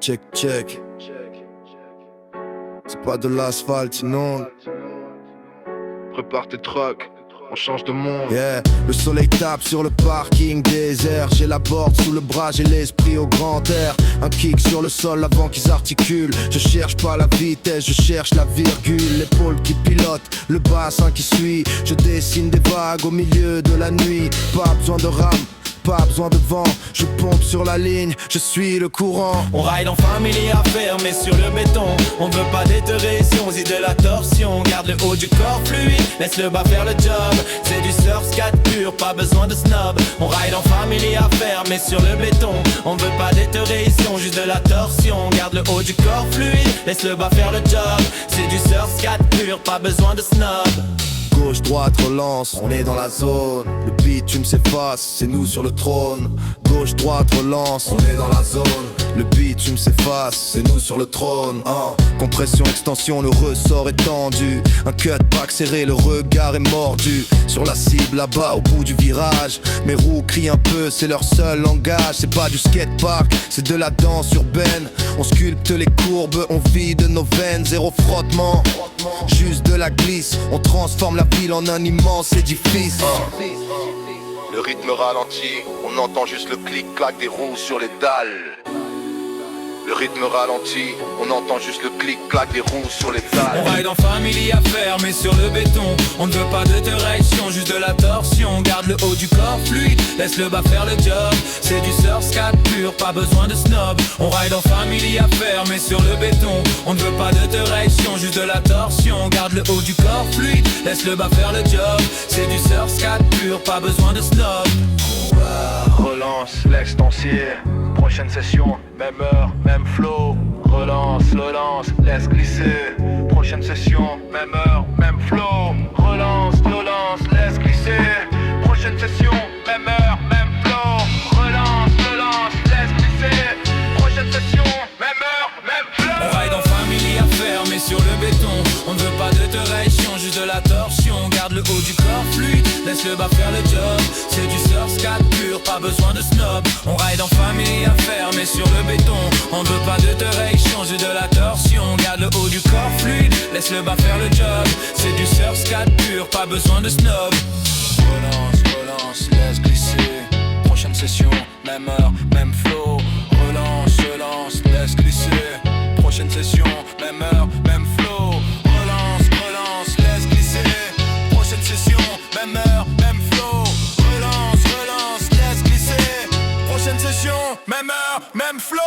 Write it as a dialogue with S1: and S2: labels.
S1: Check, check. C'est pas de l'asphalte, inonde.
S2: Prépare tes trucks, on change de monde.
S1: Yeah, le soleil tape sur le parking désert. J'ai la board sous le bras, j'ai l'esprit au grand air. Un kick sur le sol avant qu'ils articulent. Je cherche pas la vitesse, je cherche la virgule. L'épaule qui pilote, le bassin qui suit. Je dessine des vagues au milieu de la nuit. Pas besoin de rame, pas besoin de vent, je pompe sur la ligne, je suis le courant.
S3: On ride en famille affairé sur le béton. On veut pas d'éteurer si on dit de la torsion. Garde le haut du corps fluide, laisse le bas faire le job. C'est du surf scat pur, pas besoin de snob. On ride en famille affairé sur le béton. On veut pas d'éteurer si on juste de la torsion. Garde le haut du corps fluide, laisse le bas faire le job. C'est du surf scat pur, pas besoin de snob.
S1: Gauche, droite, relance, on est dans la zone. Le bitume s'efface, c'est nous sur le trône. Gauche, droite, relance, on est dans la zone. Le bitume s'efface, c'est nous sur le trône. Compression, extension, le ressort est tendu. Un cutback serré, le regard est mordu. Sur la cible là-bas au bout du virage. Mes roues crient un peu, c'est leur seul langage. C'est pas du skatepark, c'est de la danse urbaine. On sculpte les courbes, on vide nos veines. Zéro frottement, juste de la glisse. On transforme la ville en un immense édifice.
S2: Le rythme ralentit, on entend juste le clic-clac des roues sur les dalles. Le rythme ralentit, on entend juste le clic-clac des roues sur les dalles.
S3: On ride en famille affairé sur le béton. On ne veut pas de direction, juste de la torsion. Garde le haut du corps fluide, laisse le bas faire le job. C'est du surf scat pur, pas besoin de snob. On ride en famille affairé sur le béton. On ne veut pas de direction, juste de la torsion. Garde le haut du corps fluide, laisse le bas faire le job. C'est du surf scat pur, pas besoin de snob.
S2: Relance, l'extensier. Prochaine session, même heure, même flow. Relance, laisse glisser. Prochaine session, même heure, même flow. Relance, laisse glisser. Prochaine session, même heure, même flow. Relance, laisse glisser. Prochaine session, même heure, même flow.
S3: On ride en famille affairé sur le béton. On ne veut pas de direction, juste de la torsion. Garde le haut du corps fluide, laisse le bas faire le job. C'est du surf scat pur, pas besoin de snob. On ride en famille affairé sur le béton. On ne veut pas de direction, juste de la torsion. Garde le haut du corps fluide, laisse le bas faire le job. C'est du surf scat pur, pas besoin de snob.
S4: Relance, laisse glisser. Prochaine session, même heure, même flow. Relance, laisse glisser. Prochaine session, même heure, même flow. Relance, laisse glisser. Prochaine session, même heure, même flow. Relance, laisse glisser. Prochaine session, même heure, même flow.